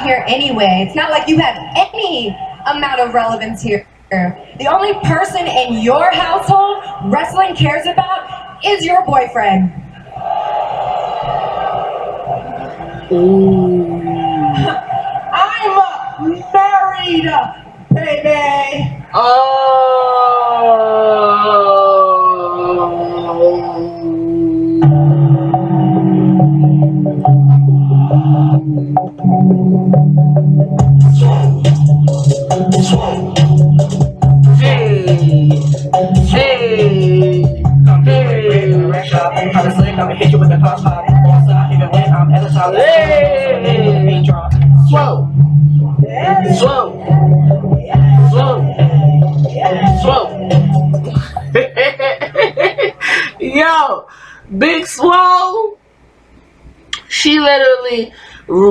here anyway. It's not like you have any amount of relevance here. The only person in your household wrestling cares about is your boyfriend. Ooh. I'm married, baby. Yo, Big Swole, she literally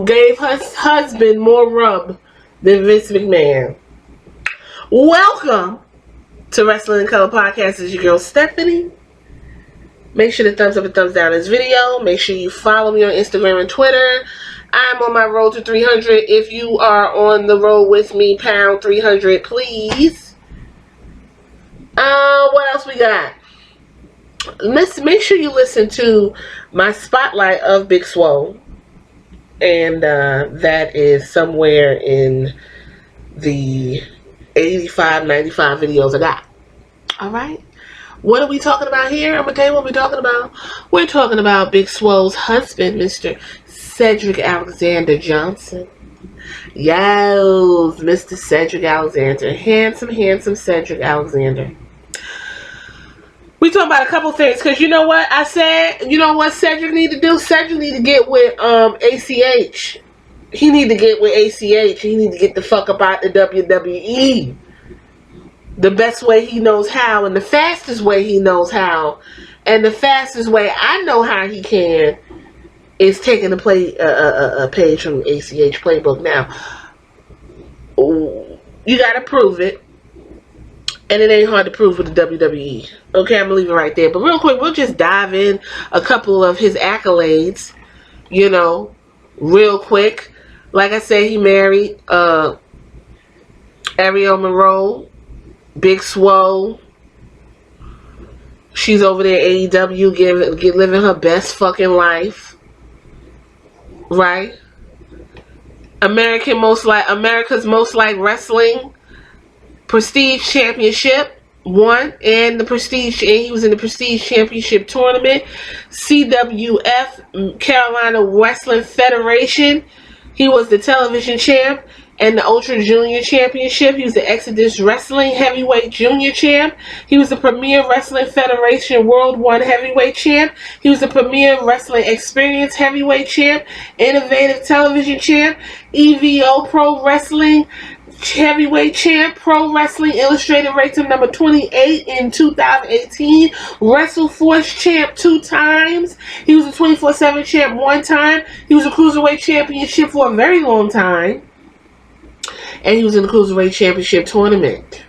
gave her husband more rub than Vince McMahon. Welcome to Wrestling in Color Podcast. It's your girl Stephanie. Make sure to thumbs up and thumbs down this video. Make sure you follow me on Instagram and Twitter. I'm on my road to 300. If you are on the road with me, pound 300, please. What else we got? Make sure you listen to my spotlight of Big Swole. And that is somewhere in the 85, 95 videos I got. Alright? What are we talking about here? I'm going to tell you what we're talking about. We're talking about Big Swole's husband, Mr. Cedric Alexander Johnson. Yes, Mr. Cedric Alexander. Handsome, handsome Cedric Alexander. We talking about a couple things, because you know what I said? You know what Cedric need to do? Cedric need to get with ACH. He need to get with ACH. He need to get the fuck up out the WWE. The best way he knows how, and the fastest way he knows how, and the fastest way I know how he can is taking a page from ACH playbook. Now, you gotta prove it. And it ain't hard to prove with the WWE. Okay, I'm going to leave it right there. But real quick, we'll just dive in a couple of his accolades. You know, real quick. Like I said, he married Ariel Monroe, Big Swole. She's over there at AEW living her best fucking life. Right? America's Most Like Wrestling Prestige Championship won, and he was in the Prestige Championship tournament. CWF Carolina Wrestling Federation, he was the television champ and the Ultra Junior Championship. He was the Exodus Wrestling Heavyweight Junior Champ. He was the Premier Wrestling Federation World 1 Heavyweight Champ. He was the Premier Wrestling Experience Heavyweight Champ, Innovative Television Champ, EVO Pro Wrestling Heavyweight Champ, Pro Wrestling Illustrated ranked him number 28 in 2018. WrestleForce Champ 2 times. He was a 24/7 champ 1 time. He was a Cruiserweight Championship for a very long time. And he was in the Cruiserweight Championship tournament.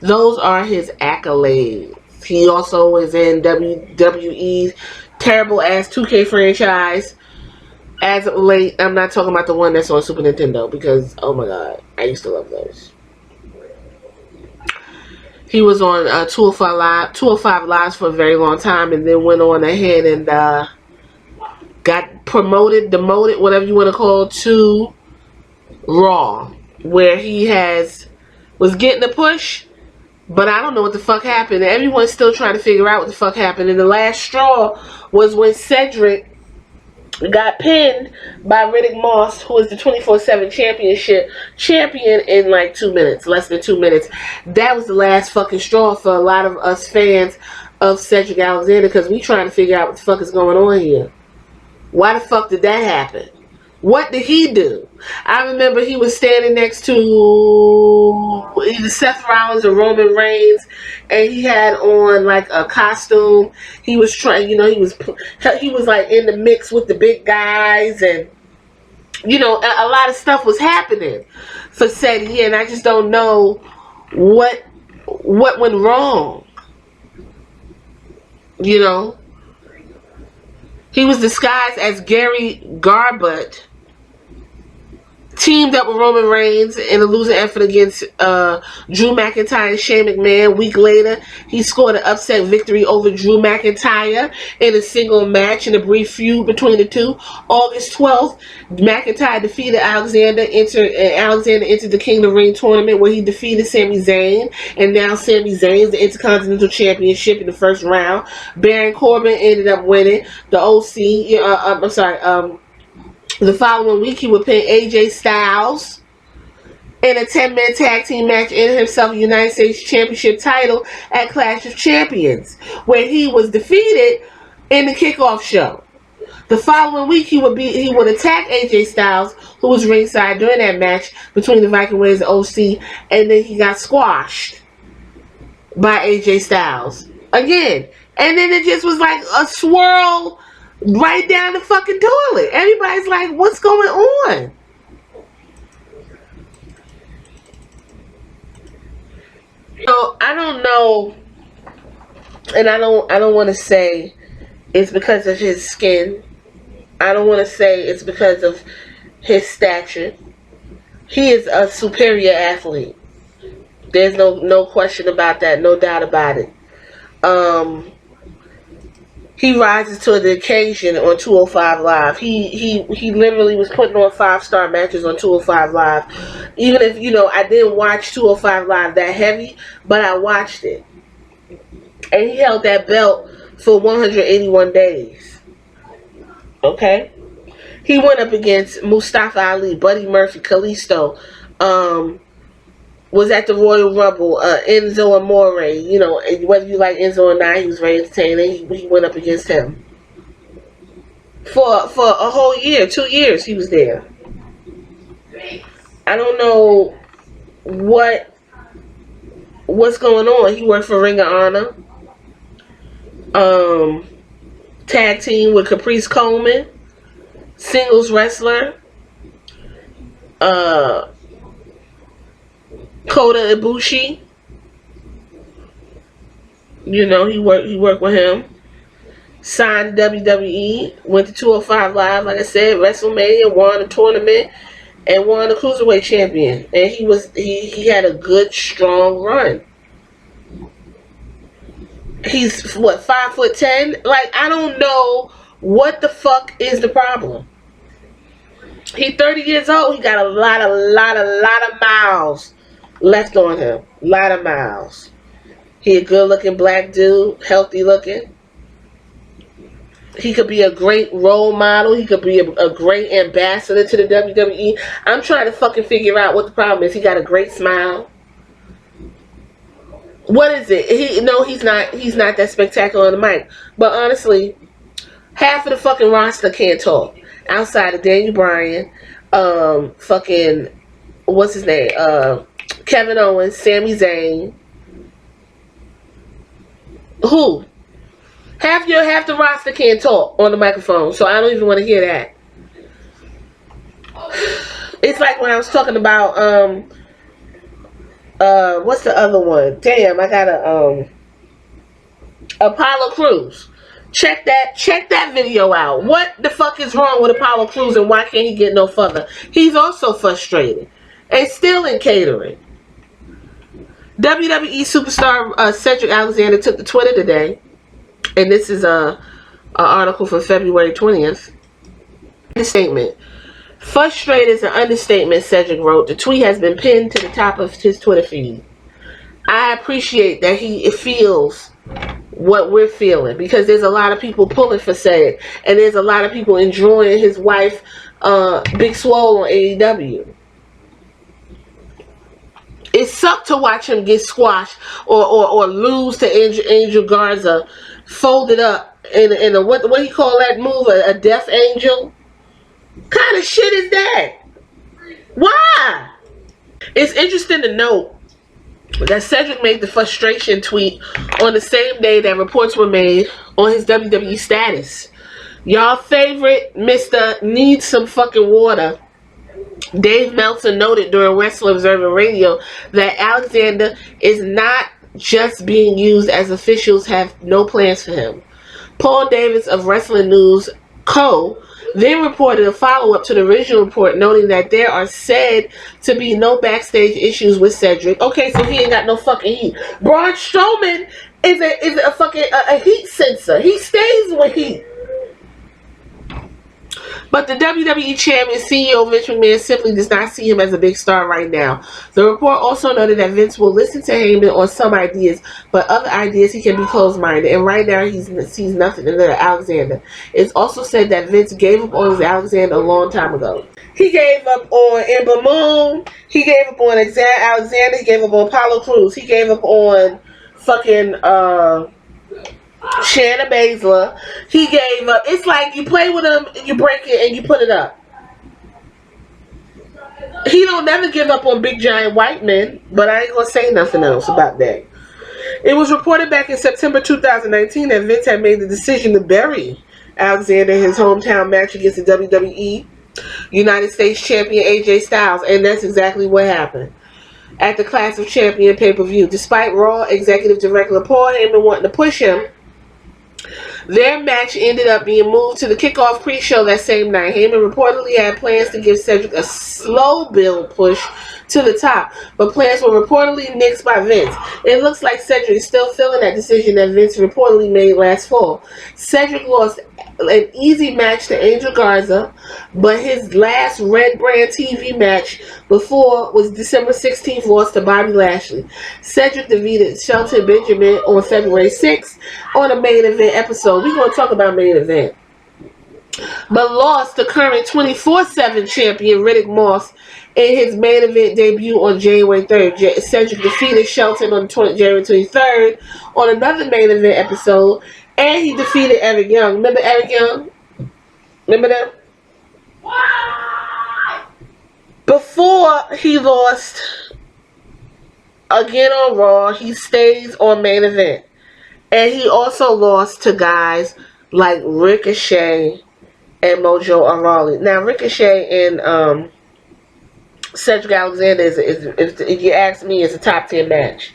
Those are his accolades. He also is in WWE's terrible ass 2K franchise. As of late, I'm not talking about the one that's on Super Nintendo, because, oh my god, I used to love those. He was on 205 Live for a very long time, and then went on ahead and got promoted, demoted, whatever you want to call it, to Raw, where he was getting a push, but I don't know what the fuck happened. Everyone's still trying to figure out what the fuck happened, and the last straw was when Cedric got pinned by Riddick Moss, who is the 24/7 champion in like 2 minutes, less than 2 minutes. That was the last fucking straw for a lot of us fans of Cedric Alexander, because we trying to figure out what the fuck is going on here. Why the fuck did that happen? What did he do? I remember he was standing next to either Seth Rollins or Roman Reigns, and he had on like a costume. He was trying, he was like in the mix with the big guys, and a lot of stuff was happening for Cedric, and I just don't know what went wrong. He was disguised as Gary Garbutt teamed up with Roman Reigns in a losing effort against Drew McIntyre and Shane McMahon. A week later, he scored an upset victory over Drew McIntyre in a single match in a brief feud between the two. August 12th, McIntyre defeated Alexander. Alexander entered the King of the Ring tournament where he defeated Sami Zayn, and now Sami Zayn is the Intercontinental Championship in the first round. Baron Corbin ended up winning the OC. The following week, he would pin AJ Styles in a 10-man tag team match and himself a United States Championship title at Clash of Champions, where he was defeated in the kickoff show. The following week, he would attack AJ Styles, who was ringside during that match between the Viking Raiders and OC, and then he got squashed by AJ Styles again. And then it just was like a swirl right down the fucking toilet. Everybody's like, what's going on? So I don't know, and I don't want to say it's because of his skin. I don't want to say it's because of his stature. He is a superior athlete. There's no question about that, no doubt about it. He rises to the occasion on 205 Live. He literally was putting on 5-star matches on 205 Live. Even if, I didn't watch 205 Live that heavy, but I watched it. And he held that belt for 181 days. Okay? He went up against Mustafa Ali, Buddy Murphy, Kalisto, was at the Royal Rumble, Enzo Amore, whether you like Enzo or not, he was very entertaining. He went up against him. For a whole year, 2 years he was there. I don't know what's going on. He worked for Ring of Honor. Tag team with Caprice Coleman. Singles wrestler. Kota Ibushi, he worked with him. Signed WWE, went to 205 Live, like I said, WrestleMania, won a tournament, and won the Cruiserweight Champion. And he had a good, strong run. He's 5'10"? Like, I don't know what the fuck is the problem. He's 30 years old. He got a lot of miles left on him. A lot of miles. He a good looking black dude, healthy looking. He could be a great role model. He could be a great ambassador to the WWE. I'm trying to fucking figure out what the problem is. He got a great smile. What is it? He's not that spectacular on the mic. But honestly, half of the fucking roster can't talk. Outside of Daniel Bryan, what's his name? Kevin Owens, Sami Zayn. Who? Half the roster can't talk on the microphone, so I don't even want to hear that. It's like when I was talking about what's the other one? Damn, I gotta Apollo Crews. Check that video out. What the fuck is wrong with Apollo Crews and why can't he get no further? He's also frustrated and still in catering. WWE superstar Cedric Alexander took to Twitter today, and this is an article from February 20th. Understatement. Frustrated is an understatement, Cedric wrote. The tweet has been pinned to the top of his Twitter feed. I appreciate that he feels what we're feeling, because there's a lot of people pulling for Cedric, and there's a lot of people enjoying his wife, Big Swole, on AEW. It sucked to watch him get squashed or lose to Angel Garza, folded up in a what do you call that move? A death angel? Kind of shit is that? Why? It's interesting to note that Cedric made the frustration tweet on the same day that reports were made on his WWE status. Y'all favorite Mr. Needs Some Fucking Water, Dave Meltzer, noted during Wrestling Observer Radio that Alexander is not just being used as officials have no plans for him. Paul Davis of Wrestling News Co. then reported a follow-up to the original report, noting that there are said to be no backstage issues with Cedric. Okay, so he ain't got no fucking heat. Braun Strowman is a fucking a heat sensor. He stays with heat. But the WWE Chairman, CEO Vince McMahon, simply does not see him as a big star right now. The report also noted that Vince will listen to Heyman on some ideas, but other ideas he can be closed-minded. And right now he sees nothing in Alexander. It's also said that Vince gave up on his Alexander a long time ago. He gave up on Ember Moon. He gave up on Alexander. He gave up on Apollo Crews. He gave up on fucking Shanna Baszler. He gave up. It's like you play with him, you break it, and you put it up. He don't never give up on big giant white men, but I ain't gonna say nothing else about that. It was reported back in September 2019 that Vince had made the decision to bury Alexander in his hometown match against the WWE United States Champion AJ Styles, and that's exactly what happened at the Clash of Champion pay-per-view. Despite Raw Executive Director Paul Heyman wanting to push him, their match ended up being moved to the kickoff pre-show that same night. Heyman reportedly had plans to give Cedric a slow build push to the top, but plans were reportedly nixed by Vince. It looks like Cedric is still feeling that decision that Vince reportedly made last fall. Cedric lost an easy match to Angel Garza, but his last Red Brand TV match before was December 16th loss to Bobby Lashley. Cedric defeated Shelton Benjamin on February 6th on a main event episode. We're going to talk about main event. But lost the current 24/7 champion Riddick Moss in his main event debut on January 3rd. Cedric defeated Shelton on January 23rd on another main event episode, and he defeated Eric Young. Remember Eric Young? Remember them? Before he lost again on Raw, he stays on main event. And he also lost to guys like Ricochet and Mojo Rawley. Now, Ricochet and Cedric Alexander is if you ask me, is a top 10 match.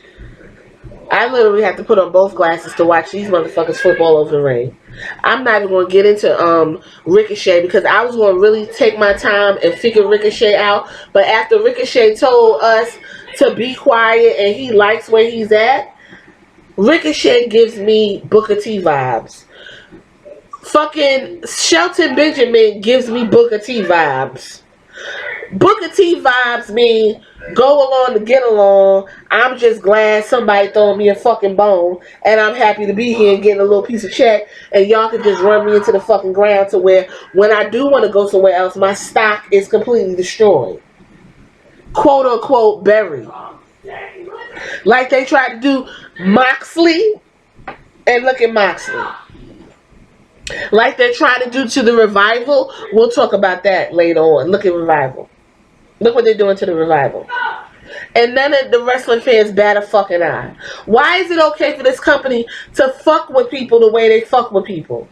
I literally have to put on both glasses to watch these motherfuckers flip all over the ring. I'm not even going to get into Ricochet because I was going to really take my time and figure Ricochet out. But after Ricochet told us to be quiet and he likes where he's at, Ricochet gives me Booker T vibes. Fucking Shelton Benjamin gives me Booker T vibes. Booker T vibes mean go along to get along. I'm just glad somebody throwing me a fucking bone, and I'm happy to be here and getting a little piece of check, and y'all can just run me into the fucking ground to where when I do want to go somewhere else, my stock is completely destroyed. Quote unquote buried. Like they tried to do Moxley, and look at Moxley. Like they're trying to do to the Revival. We'll talk about that later on. Look at Revival. Look what they're doing to the Revival. And none of the wrestling fans bat a fucking eye. Why is it okay for this company to fuck with people the way they fuck with people?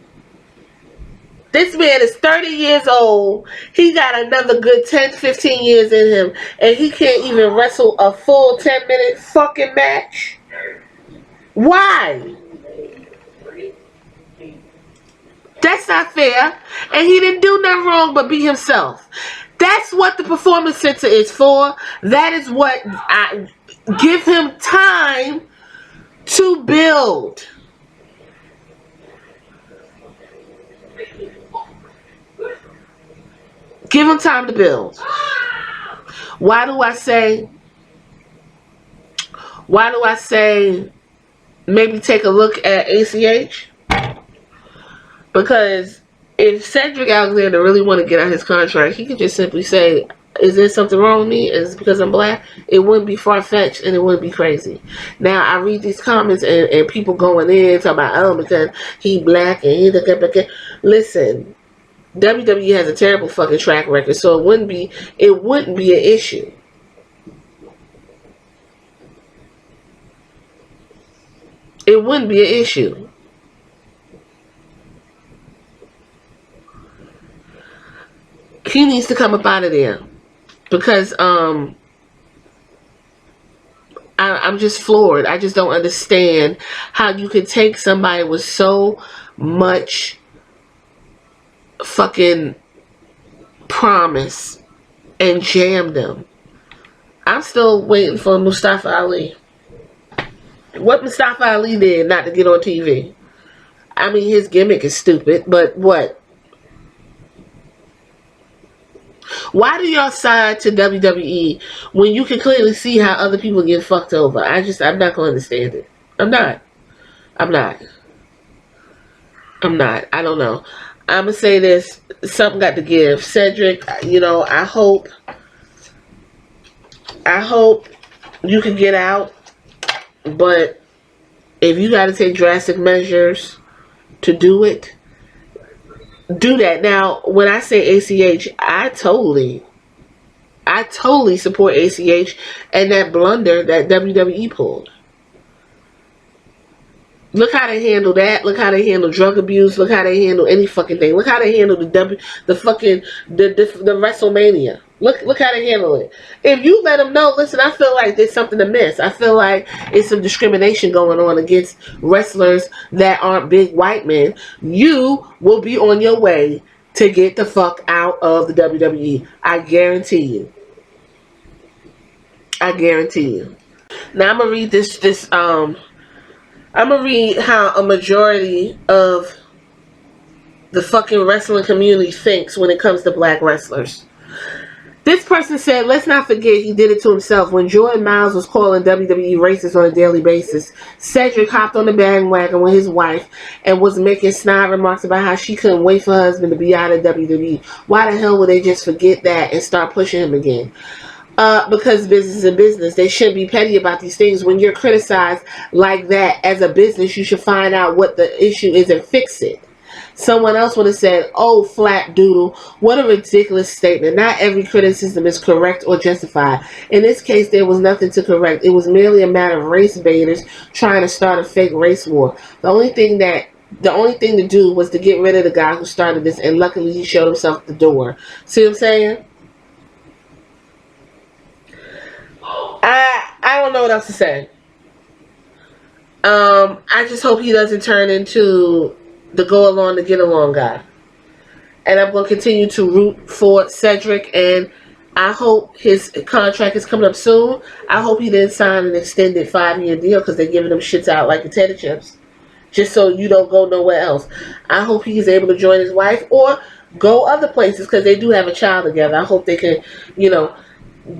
This man is 30 years old. He got another good 10, 15 years in him. And he can't even wrestle a full 10-minute fucking match. Why? That's not fair. And he didn't do nothing wrong but be himself. That's what the Performance Center is for. That is what I give him time to build. Give him time to build. Why do I say maybe take a look at ACH? Because if Cedric Alexander really want to get out his contract, he could just simply say, is there something wrong with me? Is it because I'm black? It wouldn't be far-fetched and it wouldn't be crazy. Now, I read these comments and people going in talking about, oh, because he black and he's black. Listen, WWE has a terrible fucking track record, so it wouldn't be an issue. It wouldn't be an issue. He needs to come up out of there because I'm just floored. I just don't understand how you could take somebody with so much fucking Promise and jammed them. I'm still waiting for Mustafa Ali. What Mustafa Ali did not to get on TV. I mean, his gimmick is stupid, but what? Why do y'all sign to WWE when you can clearly see how other people get fucked over? I'm not going to understand it. I'm not. I don't know. I'm going to say this. Something got to give. Cedric, I hope you can get out. But if you got to take drastic measures to do it, do that. Now, when I say ACH, I totally support ACH and that blunder that WWE pulled. Look how they handle that. Look how they handle drug abuse. Look how they handle any fucking thing. Look how they handle the WrestleMania. Look how they handle it. If you let them know, listen, I feel like there's something amiss. I feel like it's some discrimination going on against wrestlers that aren't big white men. You will be on your way to get the fuck out of the WWE. I guarantee you. I guarantee you. Now I'm gonna read I'm gonna read how a majority of the fucking wrestling community thinks when it comes to black wrestlers. This person said, let's not forget he did it to himself. When Jordan Miles was calling WWE racist on a daily basis, Cedric hopped on the bandwagon with his wife and was making snide remarks about how she couldn't wait for her husband to be out of WWE. Why the hell would they just forget that and start pushing him again? Because business is a business. They shouldn't be petty about these things. When you're criticized like that as a business, you should find out what the issue is and fix it. Someone else would have said, oh, flat doodle, what a ridiculous statement. Not every criticism is correct or justified. In this case, there was nothing to correct. It was merely a matter of race baiters trying to start a fake race war. The only thing to do was to get rid of the guy who started this, and luckily he showed himself at the door. See what I'm saying? I don't know what else to say. I just hope he doesn't turn into the go along to get along guy. And I'm going to continue to root for Cedric, and I hope his contract is coming up soon. I hope he didn't sign an extended 5-year deal because they're giving him shits out like potato chips. Just so you don't go nowhere else. I hope he's able to join his wife or go other places because they do have a child together. I hope they can,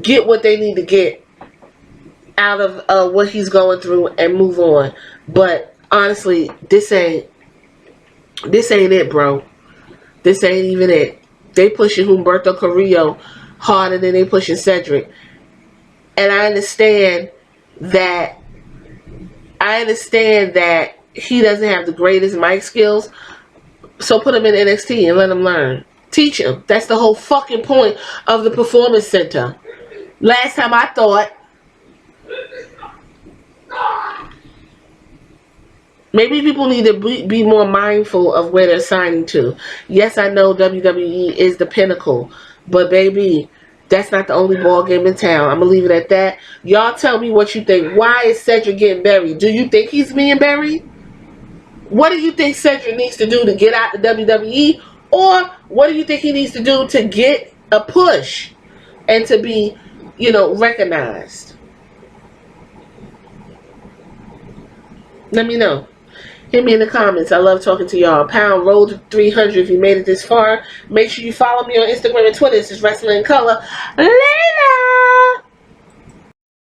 get what they need to get out of what he's going through and move on. But honestly, this ain't it, bro. This ain't even it. They pushing Humberto Carrillo harder than they pushing Cedric. And I understand that he doesn't have the greatest mic skills. So put him in NXT and let him learn. Teach him. That's the whole fucking point of the Performance Center. Last time I thought maybe people need to be more mindful of where they're signing to. Yes, I know WWE is the pinnacle, but baby, that's not the only ball game in town. I'm going to leave it at that. Y'all tell me what you think. Why is Cedric getting buried? Do you think he's being buried? What do you think Cedric needs to do to get out the WWE? Or what do you think he needs to do to get a push and to be, recognized? Let me know. Hit me in the comments. I love talking to y'all. Pound roll to 300 if you made it this far. Make sure you follow me on Instagram and Twitter. This is Wrestling in Color. Later!